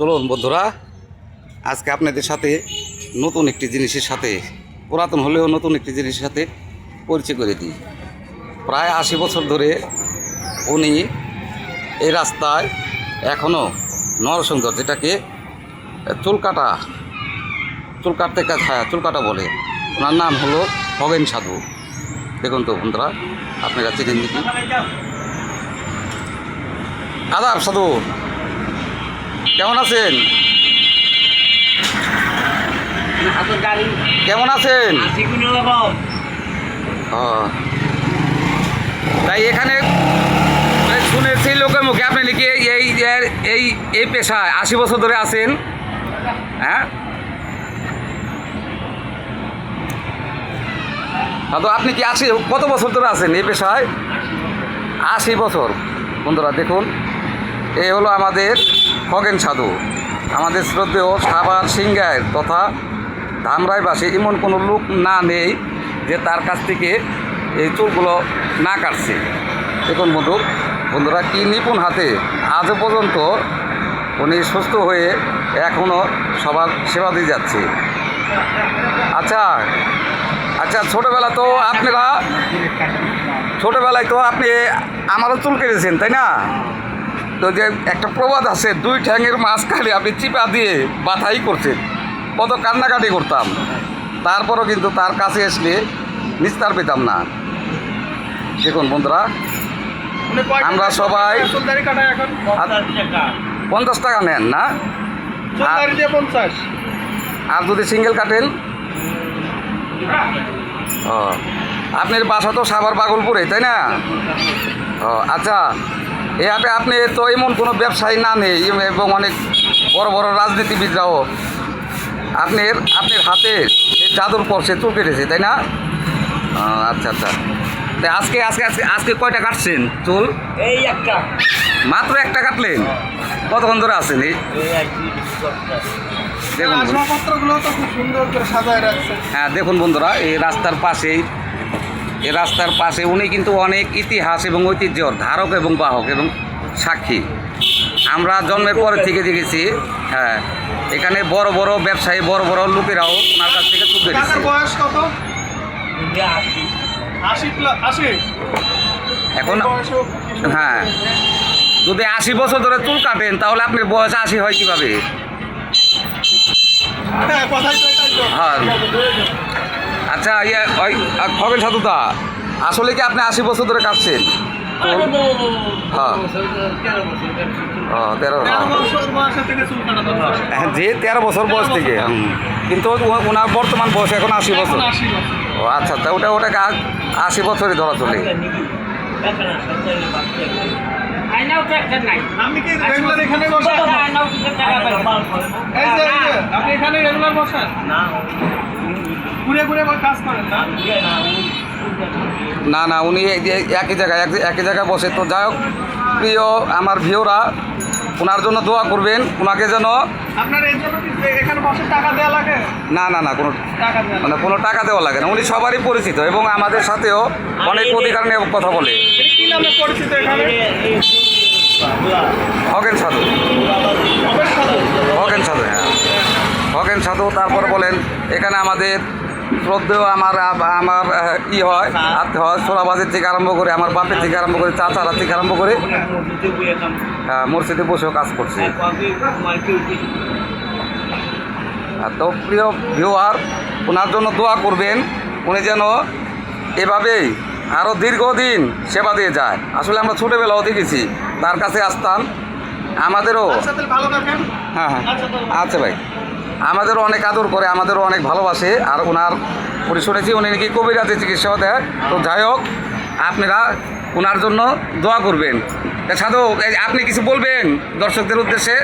চলুন বন্ধুরা, আজকে আপনাদের সাথে নতুন একটি জিনিসের সাথে, পুরাতন হলেও নতুন একটি জিনিসের সাথে পরিচয় করে দিই। প্রায় 80 বছর ধরে উনি এই রাস্তায় এখনও নরসুন্দর, যেটাকে চুল কাটতে চুল কাটা বলে, ওনার নাম হলো খগেন সাধু। দেখুন তো বন্ধুরা, আপনারা চিনেন নাকি? আদাব সাধু, কেমন আছেন? কেমন আছেন? তাই এখানে শুনেছি লোকের মুখে আপনি নাকি এই পেশায় 80 বছর ধরে আছেন। হ্যাঁ, তো আপনি কি কত বছর ধরে আছেন এই পেশায়? 80 বছর। বন্ধুরা দেখুন, এই হলো আমাদের খগেন সাধু। আমাদের শ্রদ্ধেয় সাভার সিংগাইর তথা ধামরাইবাসী এমন কোনো লোক না নেই যে তার কাছ থেকে এই চুলগুলো না কাটছে। দেখুন বন্ধুরা কি নিপুণ হাতে আজও পর্যন্ত উনি সুস্থ হয়ে এখনও সবার সেবা দিয়ে যাচ্ছে। আচ্ছা, ছোটোবেলায় তো আপনি আমারও চুল কেটেছেন, তাই না? তো যে একটা প্রবাদ আছে, 2 ঠ্যাঙের মাঝখানে আপনি চিপা দিয়ে বাথাই করছেন। কত কান্নাকাটি করতাম, তারপরও কিন্তু তার কাছে আসলে নিস্তার পেতাম না। দেখুন বন্ধুরা, আমরা সবাই 50 টাকা নেন না, আর যদি সিঙ্গেল কাটেন। ও, আপনার বাসা তো সাভার বাগলপুরে, তাই না? ও আচ্ছা, এই হাটে আপনি তো এমন কোনো ব্যবসায়ী না নেই এবং অনেক বড় বড় রাজনীতিবিদরাও আপনার হাতে জাদুর পরশে চুল কেটেছে, তাই না? আচ্ছা, আজকে কয়টা কাটছেন চুল? এই একটা, মাত্র একটা কাটলেন? কতক্ষণ ধরে আছেন? দেখুন, হ্যাঁ দেখুন বন্ধুরা, এই রাস্তার পাশে উনি কিন্তু অনেক ইতিহাস এবং ঐতিহ্যর ধারক এবং বাহক এবং সাক্ষী। আমরা জন্মের পরে থেকে দেখেছি, হ্যাঁ, এখানে বড় বড় ব্যবসায়ী, বড় বড় লোকেরাও ওনার কাছ থেকে চুল কেটেছে। এখন হ্যাঁ, যদি 80 বছর ধরে চুল কাটেন তাহলে আপনার বয়স 80 হয় কীভাবে? হ্যাঁ, আচ্ছা, ওই খগেন সাধুদা, আসলে কি আপনি 80 বছর ধরে কাটছেন? হ্যাঁ, 13 বছর বয়স থেকে, কিন্তু ওনার বর্তমান বয়স এখন 80 বছর। ও আচ্ছা, ওটাকে 80 বছরই ধরা চলে। না, উনি একই জায়গায় বসে। তো যাই হোক, প্রিয় আমার ভিউরা, ওনার জন্য দোয়া করবেন, ওনাকে যেন। না, কোনো টাকা দেওয়া লাগে না। উনি সবারই পরিচিত এবং আমাদের সাথেও অনেক অধিকার নিয়ে কথা বলে। খগেন সাধু, হ্যাঁ, খগেন সাধু। তারপর বলেন, এখানে আমাদের শ্রদ্ধেয় আমার হয়, আত্মীয় হয়, সোনাবাজির থেকে আরম্ভ করে, আমার বাপের থেকে আরম্ভ করে, চাচারা থেকে আরম্ভ করে, মসজিদে বসেও কাজ করছে। তো প্রিয় ভিউয়ার, ওনার জন্য দোয়া করবেন, উনি যেন এভাবেই আরও দীর্ঘদিন সেবা দিয়ে যায়। আসলে আমরা ছোটোবেলাও দেখেছি, তার কাছে আসতাম, আমাদেরও। হ্যাঁ, আচ্ছা ভাই, আমাদেরও অনেক আদর করে, আমাদেরও অনেক ভালোবাসে। আর ওনার শুনেছি উনি নাকি কবিরাজের চিকিৎসাও দেয়। তো যাই হোক, আপনারা ওনার জন্য দোয়া করবেন। সাধু, আপনি কিছু বলবেন দর্শকদের উদ্দেশ্যে?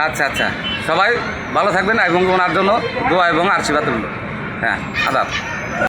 আচ্ছা, সবাই ভালো থাকবেন এবং ওনার জন্য দোয়া এবং আশীর্বাদ। হ্যাঁ, আদাব।